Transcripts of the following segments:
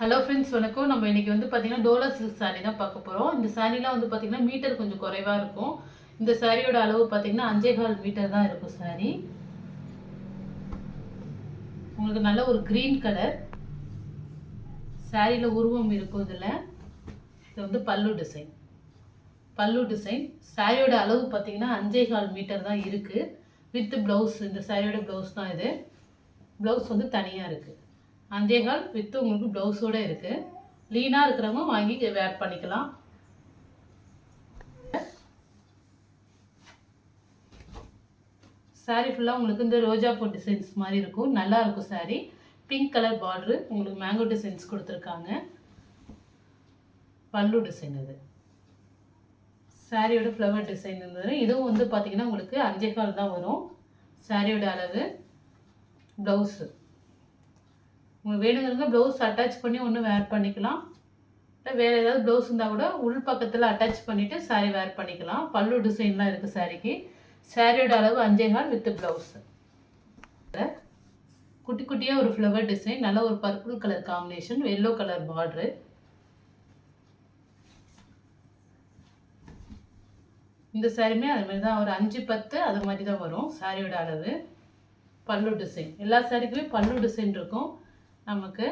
Hello friends, வணக்கம். நம்ம இன்னைக்கு வந்து பார்த்தீங்கன்னா டோலா சில்க் சாரீ தான் பார்க்க போகிறோம். இந்த சாரீலாம் வந்து பார்த்தீங்கன்னா மீட்டர் கொஞ்சம் குறைவாக இருக்கும். இந்த சாரியோட அளவு பார்த்தீங்கன்னா 5.25 மீட்டர் தான் இருக்கும் சாரீ. உங்களுக்கு நல்ல ஒரு க்ரீன் கலர் சாரியில் உருவம் இருக்கும். இதில் இது வந்து பல்லு டிசைன் சாரியோட அளவு பார்த்தீங்கன்னா 5.25 மீட்டர் தான் இருக்குது. வித் ப்ளவுஸ், இந்த சாரியோட ப்ளவுஸ் தான் இது. ப்ளவுஸ் வந்து தனியாக இருக்குது. 5.25 வித் உங்களுக்கு ப்ளவுஸோடு இருக்குது. லீனாக இருக்கிறவங்க வாங்கி வேர் பண்ணிக்கலாம். சாரீ ஃபுல்லாக உங்களுக்கு இந்த ரோஜா பூ டிசைன்ஸ் மாதிரி இருக்கும். நல்லா இருக்கும் சாரீ. பிங்க் கலர் பார்டரு, உங்களுக்கு மேங்கோ டிசைன்ஸ் கொடுத்துருக்காங்க. பல்லு டிசைன் இது. சாரியோட ஃப்ளவர் டிசைன் இருந்தது. இதுவும் வந்து பார்த்தீங்கன்னா உங்களுக்கு 5.25 தான் வரும். சாரியோட அளவு. ப்ளவுஸு உங்களுக்கு வேணுங்கிறவங்க ப்ளவுஸ் அட்டாச் பண்ணி ஒன்று வேர் பண்ணிக்கலாம். இல்லை வேறு ஏதாவது ப்ளவுஸ் இருந்தால் கூட உள் பக்கத்தில் அட்டாச் பண்ணிவிட்டு சாரீ வேர் பண்ணிக்கலாம். பல்லு டிசைன்லாம் இருக்குது சாரீக்கு. சாரியோட அளவு 5.25 வித் ப்ளவுஸு. குட்டி குட்டியாக ஒரு ஃப்ளவர் டிசைன், நல்ல ஒரு purple colour combination, yellow colour border. இந்த சாரியுமே அது மாதிரி தான், ஒரு 5-10 அது மாதிரி தான் வரும் சாரியோட அளவு. பல்லு டிசைன் எல்லா சாரிக்குமே பல்லு டிசைன் இருக்கும். நமக்கு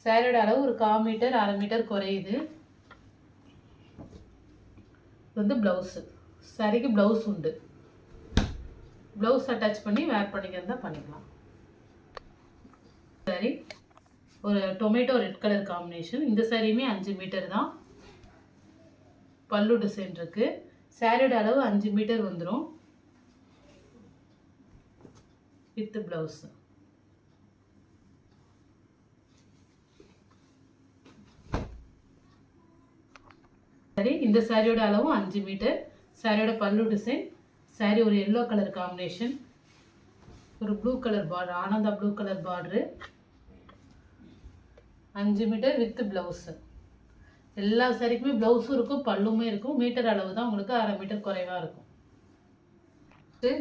சாரியோட அளவு ஒரு 1/4 மீட்டர் 1/2 மீட்டர் குறையுது. இது வந்து ப்ளவுஸு. சாரிக்கு ப்ளவுஸ் உண்டு. ப்ளவுஸ் அட்டாச் பண்ணி வேர் பண்ணிக்கிறதா பண்ணிக்கலாம். சாரி ஒரு டொமேட்டோ ரெட் கலர் காம்பினேஷன். இந்த சாரியுமே 5 மீட்டர் தான். பல்லு டிசைன் இருக்குது. சாரியோட அளவு 5 மீட்டர் வந்துடும் வித் ப்ளவுஸு. சரி, இந்த சாரியோட அளவும் 5 மீட்டர். சாரியோட பல்லு டிசைன். சாரி ஒரு எல்லோ கலர் காம்பினேஷன், ஒரு ப்ளூ கலர் பார்டர், ஆனந்தா blue colour border. 5 metre with blouse. எல்லா சாரிக்குமே ப்ளவுஸும் இருக்கும், பல்லுமே இருக்கும். மீட்டர் அளவு தான் உங்களுக்கு 1/2 மீட்டர் குறைவாக இருக்கும்.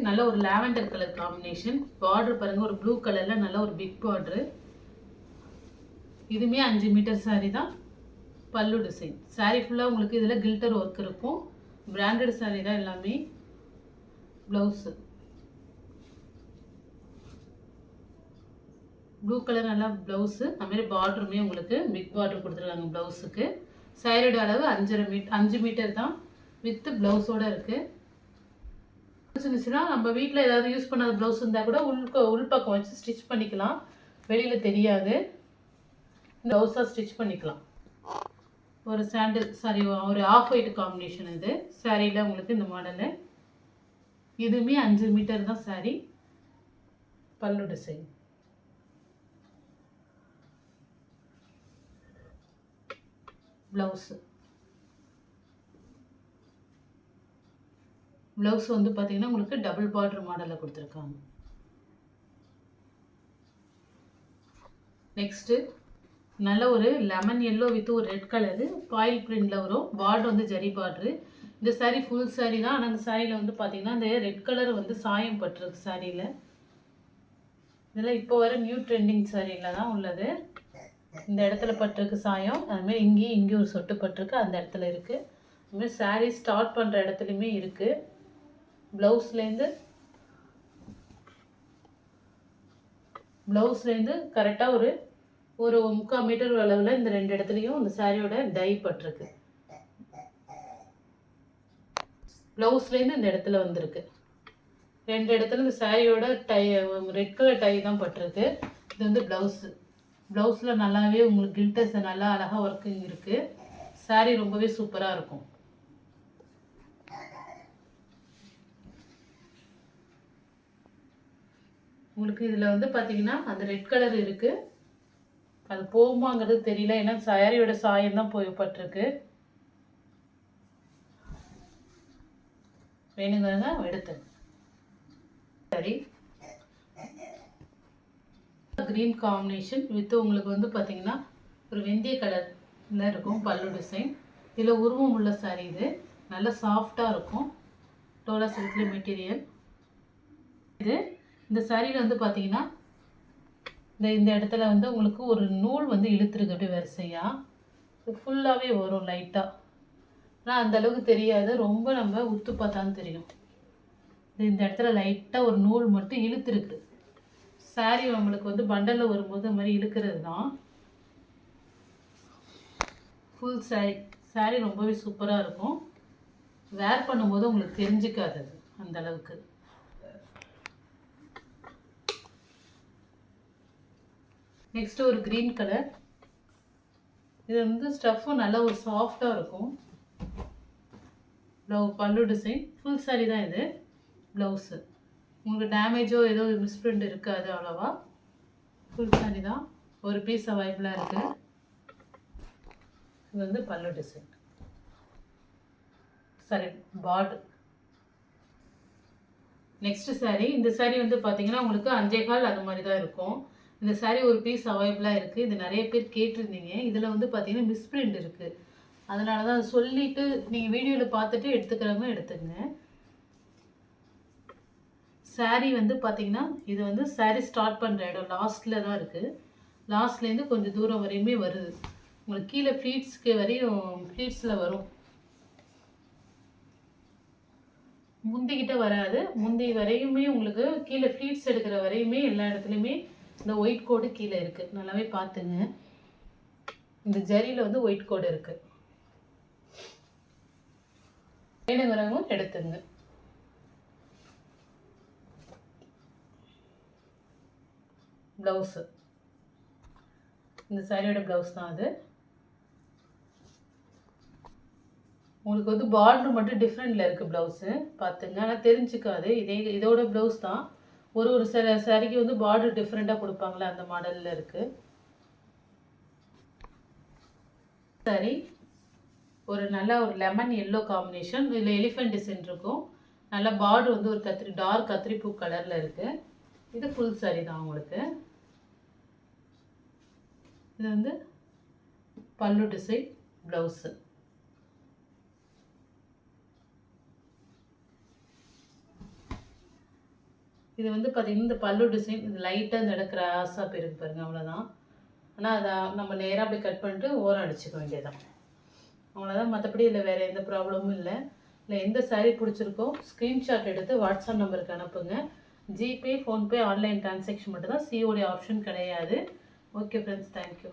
நல்ல ஒரு லாவெண்டர் கலர் காம்பினேஷன். பார்டர் பாருங்கள், ஒரு ப்ளூ கலரில் நல்ல ஒரு பிக் பார்டரு. இதுவுமே 5 மீட்டர் சாரி தான். பல்லு டிசைன். சாரீ ஃபுல்லாக உங்களுக்கு இதில் கில்டர் ஒர்க் இருக்கும். பிராண்டட் சாரீ தான் எல்லாமே. ப்ளவுஸு ப்ளூ கலர் நல்லா ப்ளவுஸு. அதுமாரி பார்டருமே உங்களுக்கு பிக் பார்டர் கொடுத்துருக்காங்க ப்ளவுஸுக்கு. சாரியோட அளவு 5 மீட்டர் தான் வித் ப்ளவுஸோடு இருக்குது. இருந்துச்சுன்னா நம்ம வீட்டில் ஏதாவது யூஸ் பண்ணாத ப்ளவுஸ் இருந்தால் கூட உள்பக்கம் வச்சு ஸ்டிச் பண்ணிக்கலாம். வெளியில் தெரியாது. ப்ளவுஸாக ஸ்டிச் பண்ணிக்கலாம். ஒரு சாண்டில் சாரி, ஒரு ஆஃப் ஒயிட் காம்பினேஷன் இது சாரியில் உங்களுக்கு இந்த மாடலு. இதுவுமே 5 மீட்டர் தான் சாரி. பல்லு டிசைன். ப்ளவுஸு ப்ளவுஸ் வந்து பார்த்தீங்கன்னா உங்களுக்கு டபுள் பார்டர் மாடலில் கொடுத்துருக்காங்க. நெக்ஸ்ட்டு நல்ல ஒரு லெமன் எல்லோ வித் ஒரு ரெட் கலரு பாயில் பிரிண்டில் வரும். பார்டர் வந்து ஜரி பார்டரு. இந்த சாரீ ஃபுல் சாரீ தான். ஆனால் அந்த சாரியில் வந்து பார்த்தீங்கன்னா இந்த ரெட் கலர் வந்து சாயம் பட்டிருக்கு சாரியில். இதெல்லாம் இப்போ வர நியூ ட்ரெண்டிங் சாரியில் தான் உள்ளது. இந்த இடத்துல பட்டிருக்கு சாயம். அதுமாரி இங்கேயும் ஒரு சொட்டு பட்டிருக்கு, அந்த இடத்துல இருக்குது. அதுமாதிரி சாரீ ஸ்டார்ட் பண்ணுற இடத்துலையுமே இருக்குது. ப்ளவுஸ்லேருந்து கரெக்டாக ஒரு 3/4 மீட்டர் அளவில் இந்த 2 இடத்துலையும் இந்த சாரியோட டை பட்டிருக்கு. ப்ளவுஸ்லேருந்து இந்த இடத்துல வந்திருக்கு. 2 இடத்துல இந்த சாரியோட ரெட் கலர் டை தான் பட்டிருக்கு. இது வந்து ப்ளவுஸு. ப்ளவுஸில் நல்லாவே உங்களுக்கு கில்டர்ஸ் நல்லா அழகாக ஒர்க்கிங் இருக்குது. சாரி ரொம்பவே சூப்பராக இருக்கும். உங்களுக்கு இதில் வந்து பார்த்தீங்கன்னா அந்த ரெட் கலர் இருக்குது. அது போகுமாங்கிறது தெரியல, ஏன்னா சாரியோட சாயம் தான் போய்பட்டிருக்கு. வேணுங்கிறத எடுத்து சரி. க்ரீன் காம்பினேஷன் வித் உங்களுக்கு வந்து பார்த்தீங்கன்னா ஒரு வெந்தய கலரில் இருக்கும் பல்லு டிசைன். இதில் உருவம் உள்ள சாரி. இது நல்லா சாஃப்டாக இருக்கும். டோலா சில்க் மெட்டீரியல் இது. இந்த சாரியில் வந்து பார்த்தீங்கன்னா இந்த இடத்துல வந்து உங்களுக்கு ஒரு நூல் வந்து இழுத்துருக்கு அப்படியே வரிசையாக ஃபுல்லாகவே வரும் லைட்டாக. ஆனால் அந்தளவுக்கு தெரியாது, ரொம்ப நம்ம உத்து பார்த்தான்னு தெரியும். இந்த இடத்துல லைட்டாக ஒரு நூல் மட்டும் இழுத்துருக்கு. சாரீ நம்மளுக்கு வந்து பண்டலில் வரும்போது அந்த மாதிரி இழுக்கிறது தான். ஃபுல் சாரீ ரொம்பவே சூப்பராக இருக்கும். வேர் பண்ணும்போது உங்களுக்கு தெரிஞ்சுக்காது அது அந்த அளவுக்கு. நெக்ஸ்ட்டு ஒரு க்ரீன் கலர். இது வந்து ஸ்டஃப்பும் நல்லா ஒரு சாஃப்டாக இருக்கும். பல்லு டிசைன் ஃபுல் சாரீ தான் இது. ப்ளவுஸு உங்களுக்கு டேமேஜோ ஏதோ மிஸ்பிரிண்ட் இருக்காது அவ்வளோவா. ஃபுல் சாரீ தான். ஒரு பீஸ் அவைலபிளாக இருக்குது. இது வந்து பல்லு டிசைன், சரி பார்டர். நெக்ஸ்ட்டு சாரீ. இந்த சாரீ வந்து பார்த்தீங்கன்னா உங்களுக்கு 5.25 அது மாதிரி தான் இருக்கும். இந்த சாரீ ஒரு பீஸ் அவைலபிளாக இருக்குது. இது நிறைய பேர் கேட்டிருந்தீங்க. இதில் வந்து பார்த்தீங்கன்னா மிஸ்பிரிண்ட் இருக்குது. அதனால தான் சொல்லிவிட்டு நீங்கள் வீடியோவில் பார்த்துட்டு எடுத்துக்கிறவங்க எடுத்துங்க. சாரீ வந்து பார்த்தீங்கன்னா இது வந்து சாரீ ஸ்டார்ட் பண்ணுற இடம் லாஸ்ட்டில் தான் இருக்குது. லாஸ்ட்லேருந்து கொஞ்சம் தூரம் வரையுமே வருது. உங்களுக்கு கீழே ஃப்ளீட்ஸ்க்கு வரையும் ஃப்ளீட்ஸில் வரும். முந்திக்கிட்ட வராது. முந்தி வரையுமே உங்களுக்கு கீழே ஃப்ளீட்ஸ் எடுக்கிற வரையுமே எல்லா இடத்துலையுமே இந்த ஒயிட் கோடு கீழே இருக்குது. நல்லாவே பார்த்துங்க. இந்த ஜரியில் வந்து ஒயிட் கோடு இருக்குது. வேணுங்கிறவங்க எடுத்துங்க. ப்ளவுஸு இந்த சாரியோட ப்ளவுஸ் தான் அது. உங்களுக்கு வந்து பார்டர் மட்டும் டிஃப்ரெண்ட்டில் இருக்குது ப்ளவுஸு பார்த்துங்க. ஆனால் தெரிஞ்சுக்காது. இதோட ப்ளவுஸ் தான். ஒரு சில சாரிக்கு வந்து பார்டர் டிஃப்ரெண்ட்டாக கொடுப்பாங்களே அந்த மாடலில் இருக்குது. சாரி ஒரு நல்ல ஒரு லெமன் எல்லோ காம்பினேஷன். இதில் எலிஃபென்ட் டிசைன் இருக்கும். நல்ல பார்டர் வந்து ஒரு டார்க் கத்திரிப்பூ கலரில் இருக்குது. இது ஃபுல் சாரி தான் உங்களுக்கு. இது வந்து பல்லு டிசைன், ப்ளவுஸு. இது வந்து பார்த்தீங்கன்னா இந்த பல்லு டிசைன் இது லைட்டாக இந்த இடம் கிராஸாக போயிருக்கு பாருங்கள், அவ்வளோதான். ஆனால் அதை நம்ம நேராக அப்படி கட் பண்ணிட்டு ஓரம் அடிச்சுக்க வேண்டியதான், அவ்வளோதான். மற்றபடி இதில் வேறு எந்த ப்ராப்ளமும் இல்லை. இல்லை எந்த சாரீ பிடிச்சிருக்கோ ஸ்க்ரீன்ஷாட் எடுத்து வாட்ஸ்அப் நம்பருக்கு அனுப்புங்க. ஜிபே, ஃபோன்பே, ஆன்லைன் டிரான்சாக்ஷன் மட்டும் தான். சிஓடி ஆப்ஷன் கிடையாது. Okay friends, thank you.